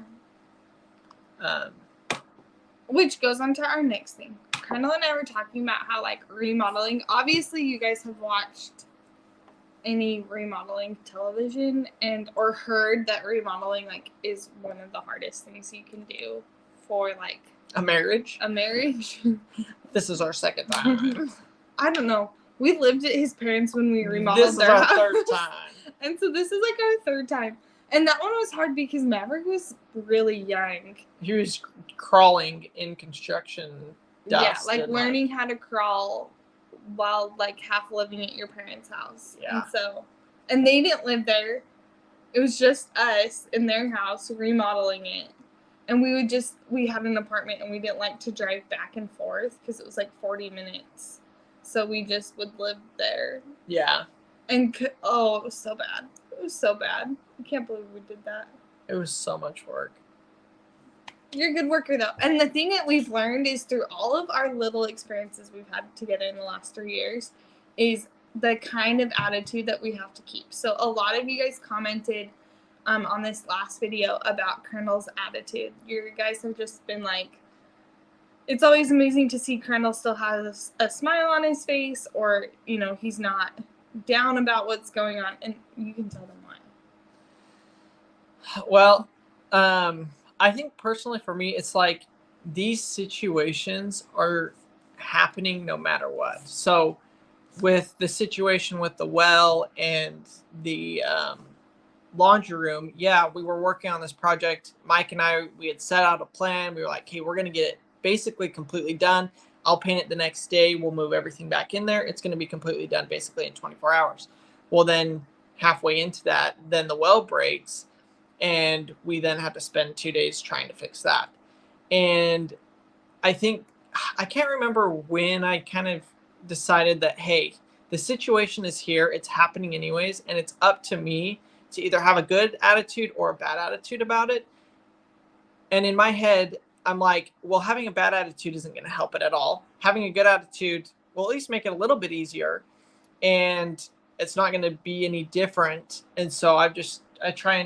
Which goes on to our next thing. Crandall and I were talking about how like remodeling. Obviously, you guys have watched any remodeling television or heard that remodeling like is one of the hardest things you can do for like a marriage. This is our second time. I don't know. We lived at his parents' when we remodeled their house. This is our third time. And so this is like our third time. And that one was hard because Maverick was really young. He was crawling in construction dust. Yeah, like and, learning how to crawl while like half living at your parents' house. Yeah. And they didn't live there. It was just us in their house remodeling it. And we had an apartment and we didn't like to drive back and forth because it was like 40 minutes. So we just would live there. Yeah. And it was so bad. It was so bad. I can't believe we did that. It was so much work. You're a good worker, though. And the thing that we've learned is through all of our little experiences we've had together in the last 3 years is the kind of attitude that we have to keep. So a lot of you guys commented on this last video about Crandall's attitude. You guys have just been like, it's always amazing to see Crandall still has a smile on his face, or, you know, he's not down about what's going on. And you can tell them why. Well, I think personally for me, it's like these situations are happening no matter what. So with the situation with the well and the laundry room, yeah, we were working on this project. Mike and I, we had set out a plan. We were like, hey, we're going to get it basically completely done. I'll paint it the next day. We'll move everything back in there. It's going to be completely done basically in 24 hours. Well, then halfway into that, then the well breaks. And we then had to spend 2 days trying to fix that. And I think, I can't remember when I kind of decided that, hey, the situation is here. It's happening anyways. And it's up to me to either have a good attitude or a bad attitude about it. And in my head, I'm like, well, having a bad attitude isn't going to help it at all. Having a good attitude will at least make it a little bit easier. And it's not going to be any different. And so I try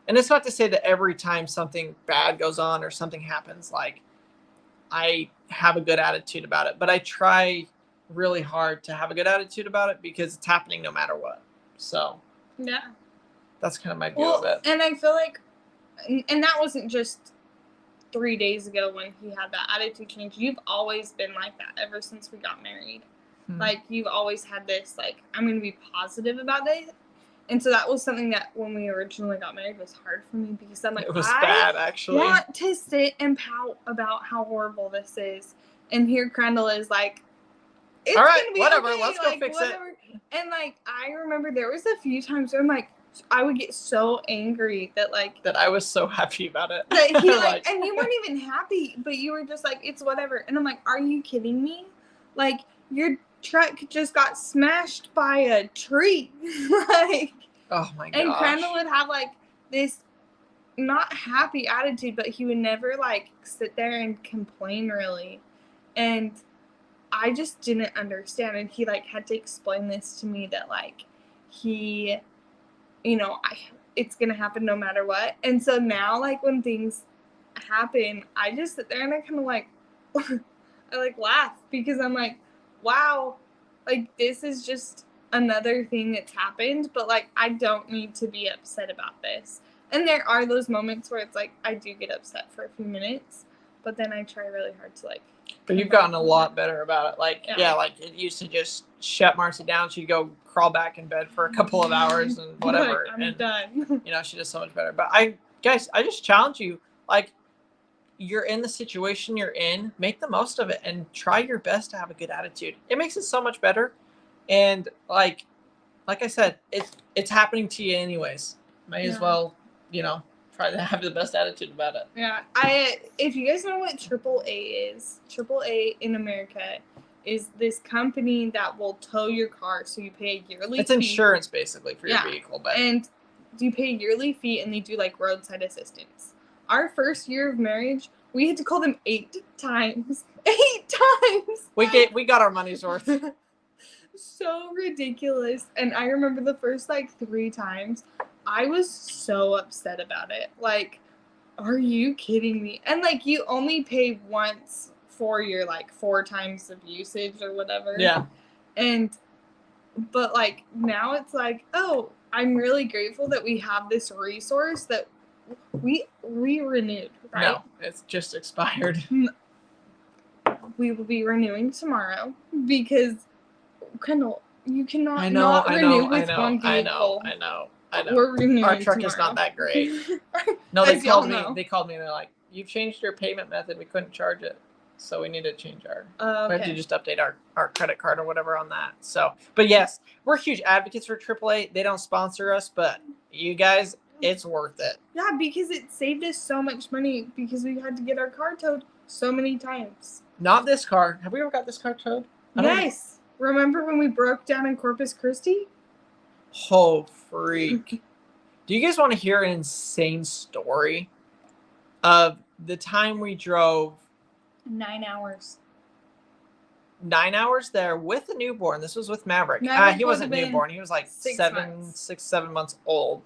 and it's not to say that every time something bad goes on or something happens, like I have a good attitude about it, but I try really hard to have a good attitude about it because it's happening no matter what. So yeah, that's kind of my view of it. And I feel like, and that wasn't just 3 days ago when he had that attitude change. You've always been like that ever since we got married. Like you've always had this, like, I'm going to be positive about this. And so that was something that when we originally got married was hard for me because I'm like, it was bad, actually. I want to sit and pout about how horrible this is. And here Crandall is like, it's all right, gonna be whatever, okay. let's go fix it. And like, I remember there was a few times where I'm like, I would get so angry that like. That I was so happy about it. That he like, and you weren't even happy, but you were just like, it's whatever. And I'm like, are you kidding me? Like, your truck just got smashed by a tree. Like, oh my gosh. And Crandall would have like this not happy attitude, but he would never like sit there and complain really. And I just didn't understand. And he like had to explain this to me that like he, you know, it's gonna happen no matter what. And so now like when things happen, I just sit there and I kind of like I like laugh because I'm like, wow, like this is just another thing that's happened, but like I don't need to be upset about this. And there are those moments where it's like I do get upset for a few minutes, but then I try really hard to like. But you've gotten a lot better about it. Like yeah, like it used to just shut Marcy down. She'd go crawl back in bed for a couple of hours and whatever. I'm done. You know, she does so much better. But I just challenge you, like, you're in the situation you're in, make the most of it and try your best to have a good attitude. It makes it so much better. And like I said, it's happening to you anyways. May as well, you know, try to have the best attitude about it. Yeah. If you guys know what AAA is, AAA in America is this company that will tow your car, so you pay a yearly fee. It's insurance basically for your vehicle, but and you pay a yearly fee and they do like roadside assistance. Our first year of marriage, we had to call them 8 times. 8 times. We got our money's worth. So ridiculous. And I remember the first like 3 times, I was so upset about it. Like, are you kidding me? And like you only pay once for your like 4 times of usage or whatever. Yeah. But like now it's like, oh, I'm really grateful that we have this resource that we renewed, right? No, it's just expired. We will be renewing tomorrow because Kendall, you cannot renew with one vehicle. I know. We're renewing Our truck tomorrow. is not that great. No, they called me and they're like, you've changed your payment method. We couldn't charge it. So we need to change our, Okay. we have to just update our credit card or whatever on that. So, but yes, we're huge advocates for AAA. They don't sponsor us, but you guys, it's worth it. Yeah, because it saved us so much money because we had to get our car towed so many times. Not this car. Have we ever got this car towed? Yes. Remember when we broke down in Corpus Christi? Oh, freak. Do you guys want to hear an insane story of the time we drove 9 hours. 9 hours there with a newborn? This was with Maverick. Maverick He wasn't would've been newborn. He was like 6 6, 7 months old.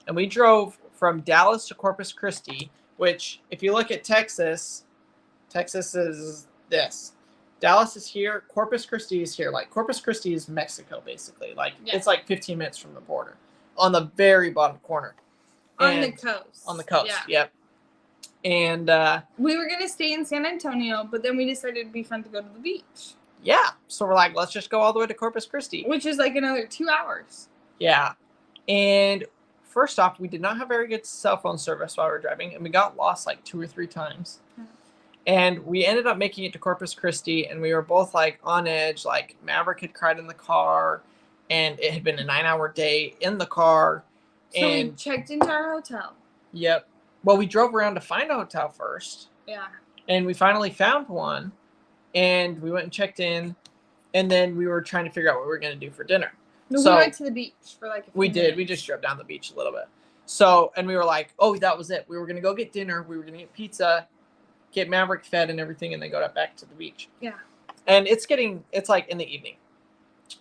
And we drove from Dallas to Corpus Christi, which if you look at Texas, Texas is this. Dallas is here. Corpus Christi is here. Like Corpus Christi is Mexico, basically. Like it's like 15 minutes from the border on the very bottom corner. On the coast. On the coast, yeah. Yep. And we were going to stay in San Antonio, but then we decided it'd be fun to go to the beach. Yeah. So we're like, let's just go all the way to Corpus Christi. Which is like another 2 hours. Yeah. And first off, we did not have very good cell phone service while we were driving, and we got lost like 2 or 3 times. And we ended up making it to Corpus Christi, and we were both like on edge. Like Maverick had cried in the car, and it had been a 9-hour day in the car. So we checked into our hotel. Yep. Well, we drove around to find a hotel first. Yeah. And we finally found one, and we went and checked in, and then we were trying to figure out what we were going to do for dinner. No, so we went to the beach for like a few minutes. We just drove down the beach a little bit. So, and we were like, oh, that was it. We were going to go get dinner. We were going to get pizza, get Maverick fed and everything, and then go back to the beach. Yeah. And it's like in the evening.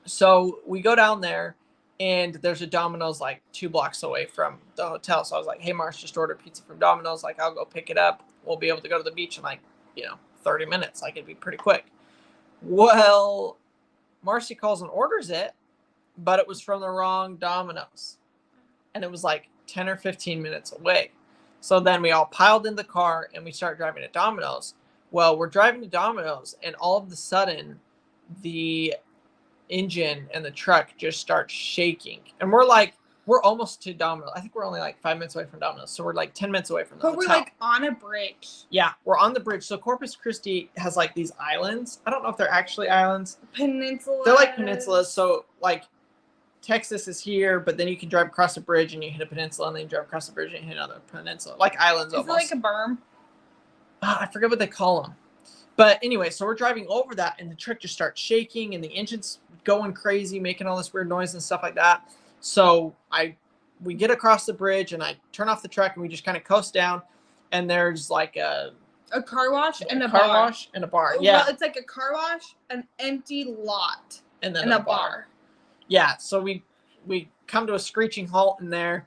So we go down there, and there's a Domino's like 2 blocks away from the hotel. So I was like, hey, Mars, just order pizza from Domino's. Like, I'll go pick it up. We'll be able to go to the beach in like, 30 minutes. Like, it'd be pretty quick. Well, Marcy calls and orders it, but it was from the wrong Domino's. And it was like 10 or 15 minutes away. So then we all piled in the car and we start driving to Domino's. Well, we're driving to Domino's, and all of a sudden the engine and the truck just start shaking. And we're almost to Domino's. I think we're only like 5 minutes away from Domino's. So we're like 10 minutes away from the hotel. But we're like on a bridge. Yeah, we're on the bridge. So Corpus Christi has like these islands. I don't know if they're actually islands. Peninsulas. They're like peninsulas. So like Texas is here, but then you can drive across a bridge and you hit a peninsula, and then you drive across the bridge and you hit another peninsula. Like islands almost. Is it like a berm? I forget what they call them. But anyway, so we're driving over that, and the truck just starts shaking, and the engine's going crazy, making all this weird noise and stuff like that. So we get across the bridge, and I turn off the truck, and we just kind of coast down, and there's like a car wash and a car bar. wash and a bar. Yeah, well, it's like a car wash, an empty lot, and then a bar. Yeah, so we come to a screeching halt in there,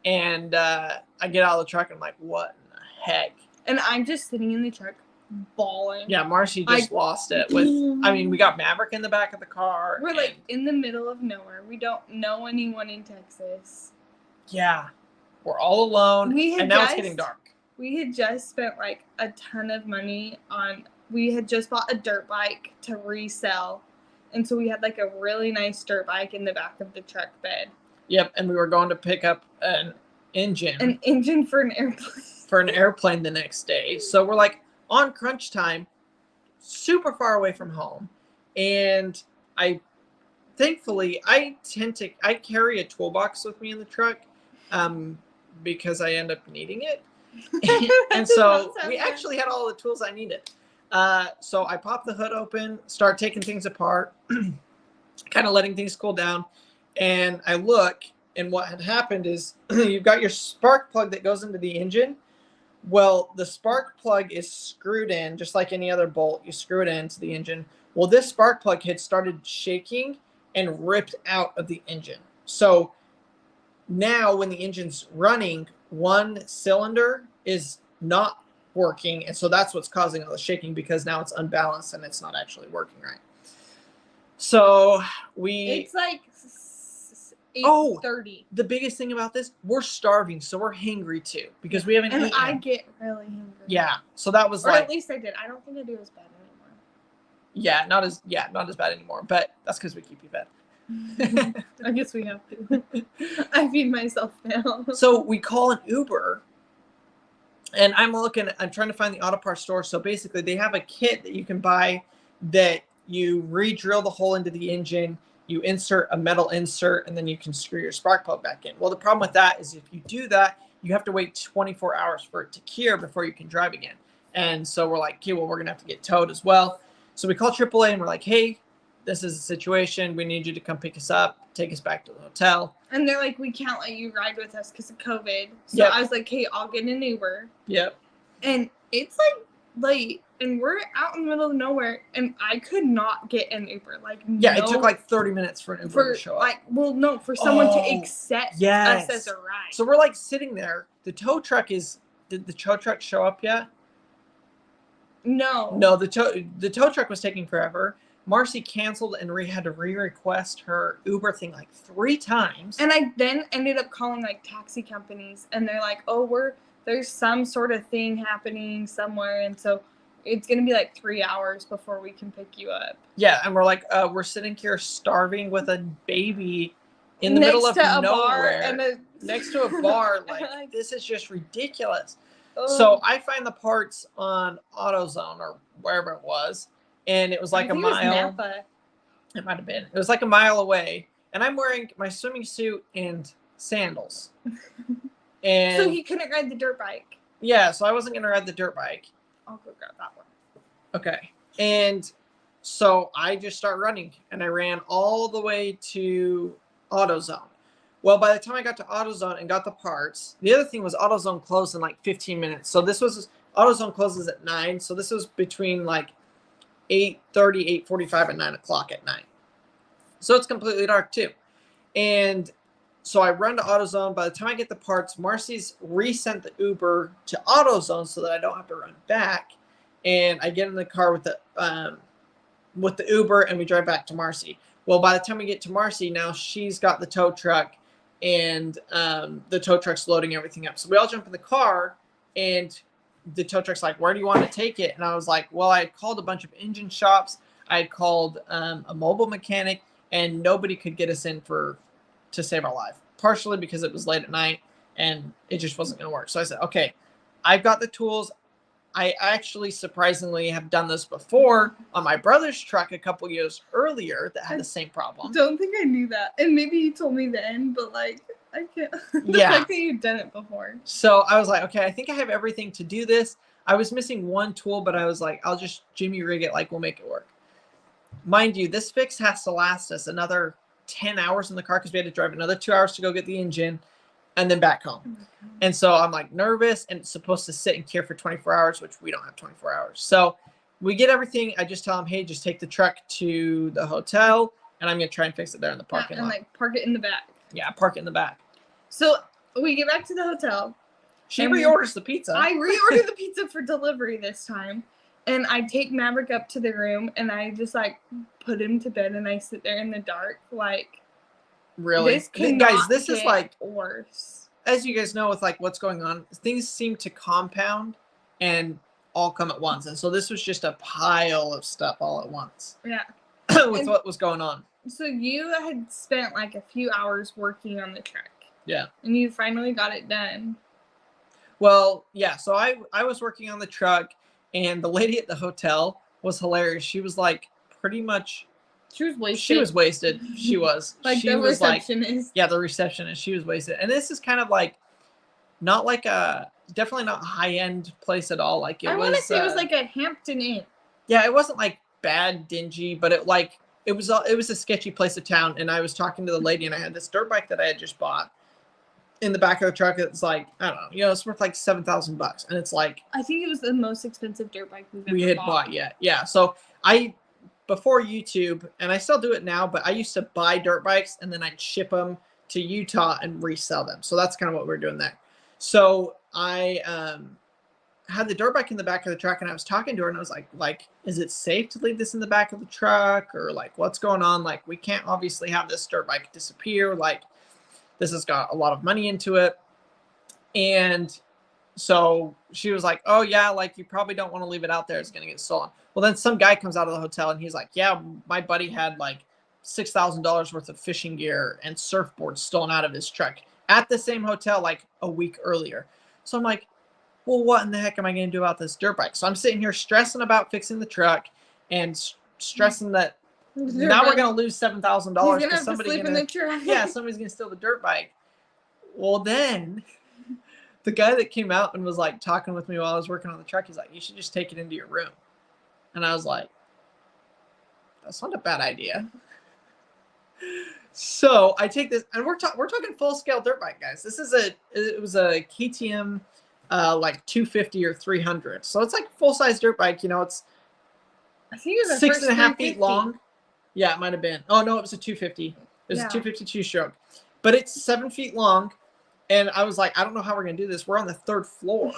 and I get out of the truck, and I'm like, what in the heck? And I'm just sitting in the truck bawling. Yeah, Marcy just lost it. We got Maverick in the back of the car. We're like in the middle of nowhere. We don't know anyone in Texas. Yeah, we're all alone, and now it's getting dark. We had just spent like a ton of money we had just bought a dirt bike to resell. And so we had like a really nice dirt bike in the back of the truck bed. Yep, and we were going to pick up an engine. An engine for an airplane. For an airplane the next day. So we're like on crunch time, super far away from home. And thankfully, I carry a toolbox with me in the truck because I end up needing it. And so we actually had all the tools I needed. So I pop the hood open, start taking things apart, kind of letting things cool down. And I look, and what had happened is you've got your spark plug that goes into the engine. Well, the spark plug is screwed in just like any other bolt. You screw it into the engine. Well, this spark plug had started shaking and ripped out of the engine. So now when the engine's running, one cylinder is not working, and so that's what's causing all the shaking, because now it's unbalanced and it's not actually working right. So it's like 8:30. The biggest thing about this, we're starving, so we're hangry too, because we haven't eaten. And I get really hungry. Yeah, so that was at least I did. I don't think I do as bad anymore. Yeah, not as bad anymore, but that's because we keep you fed. I guess we have to. I feed myself now. So we call an Uber, And I'm trying to find the auto parts store. So basically they have a kit that you can buy that you re-drill the hole into the engine, you insert a metal insert, and then you can screw your spark plug back in. Well, the problem with that is if you do that, you have to wait 24 hours for it to cure before you can drive again. And so we're like, okay, well, we're going to have to get towed as well. So we call AAA and we're like, hey, this is the situation. We need you to come pick us up, take us back to the hotel. And they're like, we can't let you ride with us because of COVID. So Yep. I was like, hey, I'll get an Uber. Yep. And it's like late and we're out in the middle of nowhere and I could not get an Uber. Like, yeah, it took like 30 minutes for an Uber to show up. For someone to accept us as a ride. So we're like sitting there. The tow truck did the tow truck show up yet? No, the tow truck was taking forever. Marcy canceled and had to re-request her Uber thing like 3 times. And I then ended up calling like taxi companies and they're like, oh, there's some sort of thing happening somewhere. And so it's going to be like 3 hours before we can pick you up. Yeah. And we're like, we're sitting here starving with a baby in the middle of nowhere. Next to a bar. Like, this is just ridiculous. Oh. So I find the parts on AutoZone or wherever it was. And it was like a mile. It might have been. It was like a mile away. And I'm wearing my swimming suit and sandals. And so he couldn't ride the dirt bike. Yeah, so I wasn't going to ride the dirt bike. I'll go grab that one. Okay. And so I just start running. And I ran all the way to AutoZone. Well, by the time I got to AutoZone and got the parts, the other thing was AutoZone closed in like 15 minutes. So AutoZone closes at 9. So this was between like 8:30, 8:45, and 9 o'clock at night. So it's completely dark too. And so I run to AutoZone. By the time I get the parts, Marcy's resent the Uber to AutoZone so that I don't have to run back. And I get in the car with the Uber and we drive back to Marcy. Well, by the time we get to Marcy, now she's got the tow truck and the tow truck's loading everything up. So we all jump in the car and the tow truck's like, where do you want to take it? And I was like, well, I had called a bunch of engine shops. I had called a mobile mechanic and nobody could get us in to save our life, partially because it was late at night and it just wasn't going to work. So I said, okay, I've got the tools. I actually surprisingly have done this before on my brother's truck a couple years earlier that had the same problem. Don't think I knew that. And maybe you told me then, but like, I can't. The fact that you've done it before. So I was like, okay, I think I have everything to do this. I was missing one tool, but I was like, I'll just Jimmy rig it. Like, we'll make it work. Mind you, this fix has to last us another 10 hours in the car because we had to drive another 2 hours to go get the engine and then back home. Oh, and so I'm like nervous and it's supposed to sit and cure for 24 hours, which we don't have 24 hours. So we get everything. I just tell him, hey, just take the truck to the hotel and I'm going to try and fix it there in the parking lot. And like park it in the back. Yeah, park it in the back. So we get back to the hotel. She reorders the pizza. I reordered the pizza for delivery this time. And I take Maverick up to the room and I just like put him to bed and I sit there in the dark like, really? This is like worse. As you guys know, with like what's going on, things seem to compound and all come at once. And so this was just a pile of stuff all at once. Yeah. With what was going on. So you had spent like a few hours working on the truck. Yeah. And you finally got it done. Well, yeah. So I was working on the truck and the lady at the hotel was hilarious. She was like pretty much. She was wasted. She was wasted. She was. Like she the was receptionist. Yeah, the receptionist. She was wasted. And this is kind of like, not like definitely not a high-end place at all. Like I want to say it was like a Hampton Inn. Yeah, it wasn't like bad, dingy, but it was a sketchy place of town. And I was talking to the lady and I had this dirt bike that I had just bought in the back of the truck. It's like, I don't know, it's worth like $7,000. And it's like, I think it was the most expensive dirt bike we had bought yet. Yeah. So before YouTube, and I still do it now, but I used to buy dirt bikes and then I'd ship them to Utah and resell them. So that's kind of what we're doing there. So I had the dirt bike in the back of the truck and I was talking to her and I was like, is it safe to leave this in the back of the truck? Or like, what's going on? Like, we can't obviously have this dirt bike disappear. Like, this has got a lot of money into it. And so she was like, oh yeah, like you probably don't want to leave it out there. It's going to get stolen. Well, then some guy comes out of the hotel and he's like, yeah, my buddy had like $6,000 worth of fishing gear and surfboards stolen out of his truck at the same hotel like a week earlier. So I'm like, well, what in the heck am I going to do about this dirt bike? So I'm sitting here stressing about fixing the truck and stressing that now we're going to lose $7,000 because somebody's going to, yeah, somebody's going to steal the dirt bike. Well, then the guy that came out and was like talking with me while I was working on the truck, he's like, you should just take it into your room. And I was like, that's not a bad idea. So I take this, and we're talking full scale dirt bike, guys. It was a KTM like 250 or 300. So it's like full size dirt bike. You know, it's I think it was 6.5 feet long. Yeah, it might have been. Oh no, it was a 250. It was a 252 stroke, but it's 7 feet long. And I was like, I don't know how we're gonna do this. We're on the 3rd floor.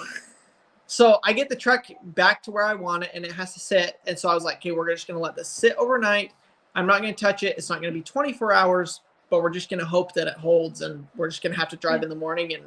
So I get the truck back to where I want it, and it has to sit. And so I was like, okay, we're just going to let this sit overnight. I'm not going to touch it. It's not going to be 24 hours, but we're just going to hope that it holds. And we're just going to have to drive in the morning and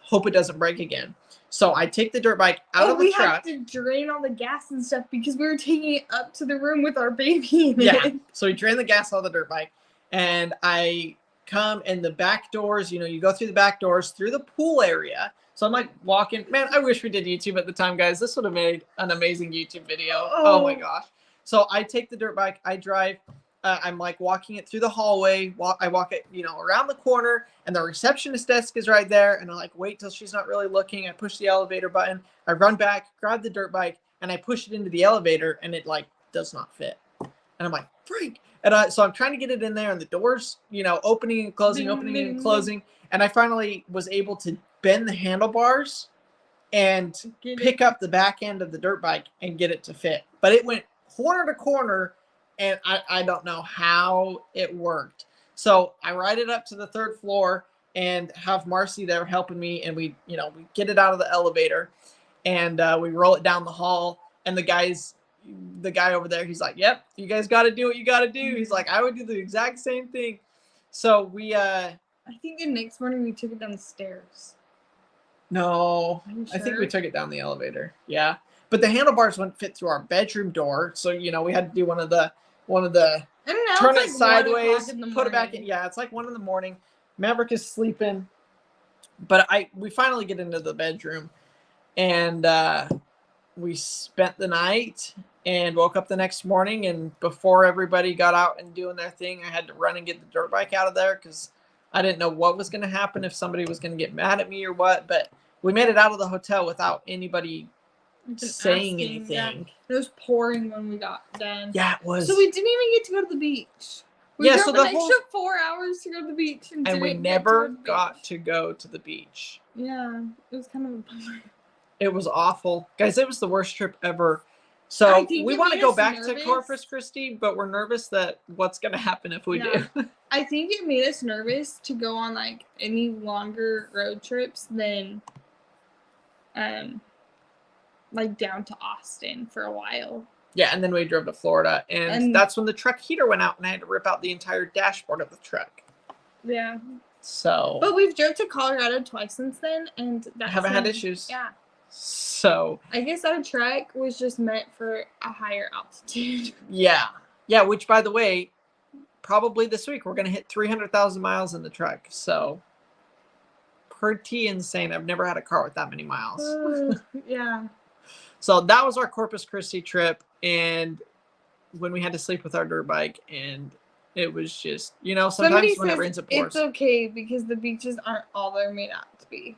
hope it doesn't break again. So I take the dirt bike out of the truck. We had to drain all the gas and stuff because we were taking it up to the room with our baby in it. Yeah. So we drain the gas out of the dirt bike. And I come in the back doors. You know, you go through the back doors, through the pool area. So I'm like walking, man, I wish we did YouTube at the time, guys. This would have made an amazing YouTube video. Oh my gosh. So I take the dirt bike, I drive, I'm like walking it through the hallway. I walk it, you know, around the corner, and the receptionist desk is right there. And I like wait till she's not really looking. I push the elevator button. I run back, grab the dirt bike, and I push it into the elevator, and it like does not fit. And I'm like, freak. And so I'm trying to get it in there, and the doors, you know, opening and closing, opening and closing. And I finally was able to bend the handlebars and pick up the back end of the dirt bike and get it to fit. But it went corner to corner, and I don't know how it worked. So I ride it up to the 3rd floor and have Marcy there helping me, and we get it out of the elevator, and we roll it down the hall. And the guy over there, he's like, yep, you guys got to do what you got to do. He's like, I would do the exact same thing. So we I think the next morning we took it down the stairs. No, sure? I think we took it down the elevator. Yeah, but the handlebars wouldn't fit through our bedroom door, so you know we had to do one of the turn it sideways, put it back in. Yeah, it's like 1 a.m. Maverick is sleeping, but we finally get into the bedroom, and we spent the night and woke up the next morning. And before everybody got out and doing their thing, I had to run and get the dirt bike out of there because I didn't know what was going to happen, if somebody was going to get mad at me or what. But we made it out of the hotel without anybody saying anything. Yeah. It was pouring when we got done. Yeah, it was. So we didn't even get to go to the beach. We drove an extra 4 hours to go to the beach. And we never got to go to the beach. Yeah, it was kind of a bummer. It was awful. Guys, it was the worst trip ever. So we want to go back to Corpus Christi, but we're nervous that what's going to happen if we do. I think it made us nervous to go on like any longer road trips than like down to Austin for a while. Yeah, and then we drove to Florida, and that's when the truck heater went out, and I had to rip out the entire dashboard of the truck. Yeah. So. But we've drove to Colorado twice since then, and haven't had issues. Yeah. So. I guess our truck was just meant for a higher altitude. Yeah. Yeah, which, by the way, probably this week we're going to hit 300,000 miles in the truck. So. Pretty insane. I've never had a car with that many miles. Yeah. So that was our Corpus Christi trip, and when we had to sleep with our dirt bike, and it was just, you know, sometimes when it rains, it pours. It's okay because the beaches aren't all they're made out to be.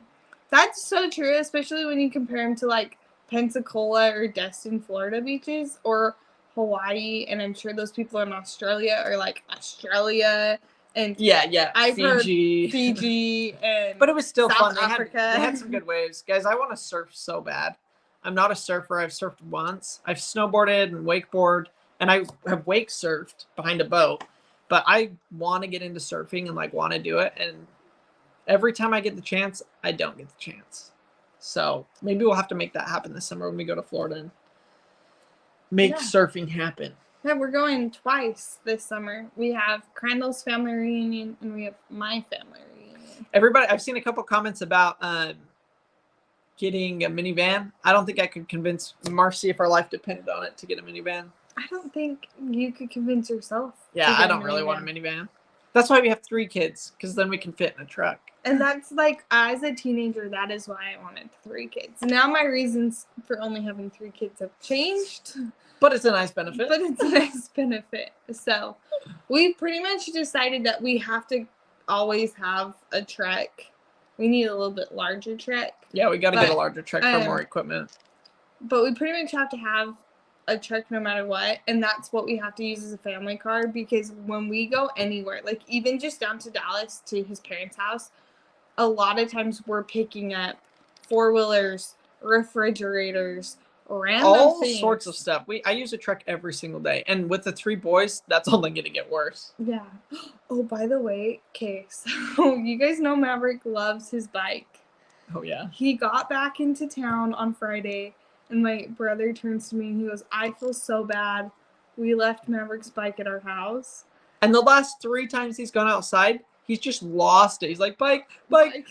That's so true, especially when you compare them to like Pensacola or Destin, Florida beaches, or Hawaii, and I'm sure those people in Australia are like Australia. And I've heard Fiji, and but it was still South fun. Africa. They had some good waves, guys. I want to surf so bad. I'm not a surfer. I've surfed once. I've snowboarded and wakeboarded, and I have wake surfed behind a boat. But I want to get into surfing and like want to do it. And every time I get the chance, I don't get the chance. So maybe we'll have to make that happen this summer when we go to Florida and make surfing happen. Yeah, we're going twice this summer. We have Crandall's family reunion, and we have my family reunion. Everybody, I've seen a couple comments about getting a minivan. I don't think I could convince Marcy, if our life depended on it, to get a minivan. I don't think you could convince yourself. Yeah, I don't really want a minivan. That's why we have 3 kids, because then we can fit in a truck. And that's like, as a teenager, that is why I wanted 3 kids. Now my reasons for only having 3 kids have changed. But it's a nice benefit. But it's a nice benefit. So we pretty much decided that we have to always have a truck. We need a little bit larger truck. Yeah, we got to get a larger truck for more equipment. But we pretty much have to have a truck no matter what, and that's what we have to use as a family car, because when we go anywhere, like even just down to Dallas to his parents' house, a lot of times we're picking up 4-wheelers, refrigerators, random all things. Sorts of stuff. I use a truck every single day, and with the 3 boys, that's only going to get worse. Yeah. Oh, by the way, okay, so you guys know Maverick loves his bike. Oh yeah. He got back into town on Friday, and my brother turns to me and he goes, "I feel so bad. We left Maverick's bike at our house." And the last 3 times he's gone outside, he's just lost it. He's like, bike. Like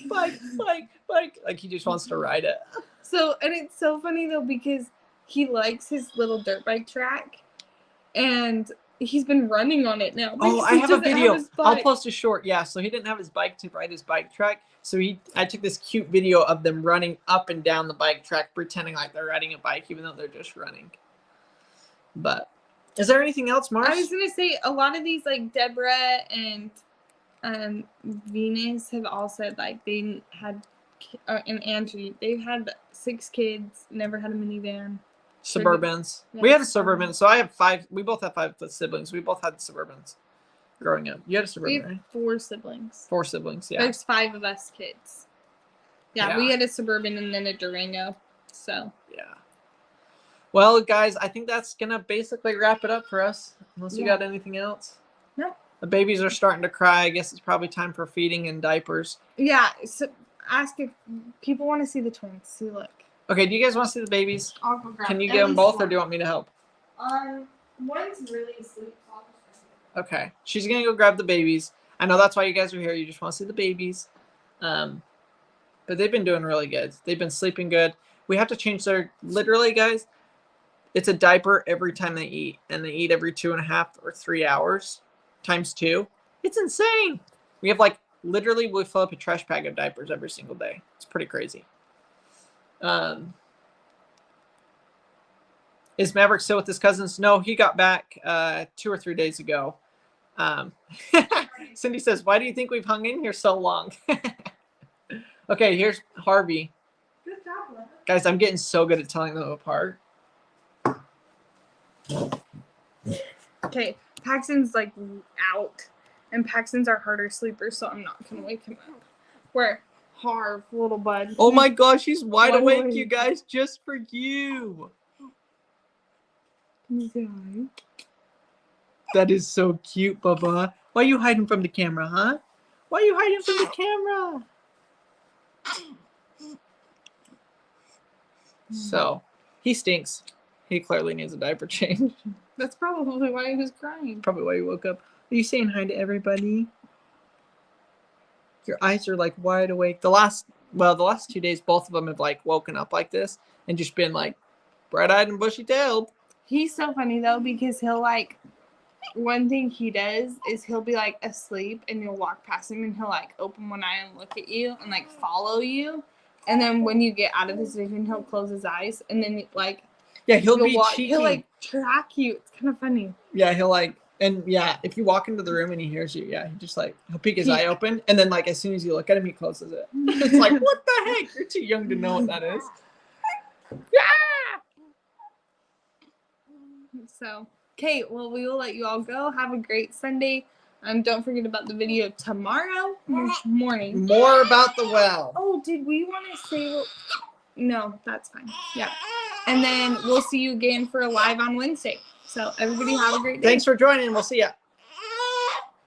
he just wants to ride it. So, and it's so funny though, because he likes his little dirt bike track, and he's been running on it now. Oh, I have a video. I'll post a short. Yeah, so he didn't have his bike to ride his bike track. So I took this cute video of them running up and down the bike track, pretending like they're riding a bike, even though they're just running. But is there anything else, Mars? I was gonna say, a lot of these, like Deborah and Venus, have all said like they had, and Angie, they've had 6 kids, never had a minivan. Suburbans. Yeah, we had a Suburban. So I have 5. We both have 5 siblings. We both had Suburbans growing up. You had a Suburban, we have right? 4 siblings. 4 siblings, yeah. There's 5 of us kids. Yeah, we had a Suburban and then a Durango. So. Yeah. Well, guys, I think that's going to basically wrap it up for us. Unless you got anything else. No. The babies are starting to cry. I guess it's probably time for feeding and diapers. Yeah. So ask if people want to see the twins. See, look. Okay, do you guys want to see the babies? I'll go grab Can you get them both, or do you want me to help? One's really asleep. Okay, she's gonna go grab the babies. I know that's why you guys are here. You just want to see the babies. But they've been doing really good. They've been sleeping good. We have to change their, literally, guys, it's a diaper every time they eat, and they eat every 2.5 or 3 hours times 2. It's insane. We have literally we fill up a trash bag of diapers every single day. It's pretty crazy. Is Maverick still with his cousins? No, he got back 2 or 3 days ago. Cindy says, "Why do you think we've hung in here so long?" Okay, here's Harvey. Good job, Lev. Guys, I'm getting so good at telling them apart. Okay, Paxton's out, and Paxton's our harder sleeper, so I'm not gonna wake him up. Where Harv, little bud. Oh my gosh, he's wide awake, you guys, just for you. That is so cute, Bubba. Why are you hiding from the camera, huh? Why are you hiding from the camera? So, he stinks. He clearly needs a diaper change. That's probably why he was crying. Probably why he woke up. Are you saying hi to everybody? Your eyes are wide awake. The last 2 days, both of them have woken up like this and just been bright-eyed and bushy-tailed. He's so funny though, because he'll one thing he does is he'll be asleep, and you'll walk past him and he'll open one eye and look at you and follow you, and then when you get out of his vision he'll close his eyes, and then yeah, he'll be cheeky. He'll track you. It's kind of funny. Yeah, he'll and yeah, if you walk into the room and he hears you, yeah, he just he'll peek his eye open, and then as soon as you look at him, he closes it. It's what the heck? You're too young to know what that is. Yeah. So, okay, well, we will let you all go. Have a great Sunday. Don't forget about the video tomorrow morning. More about the well. Oh, did we want to say? No, that's fine. Yeah. And then we'll see you again for a live on Wednesday. So everybody have a great day. Thanks for joining. We'll see ya.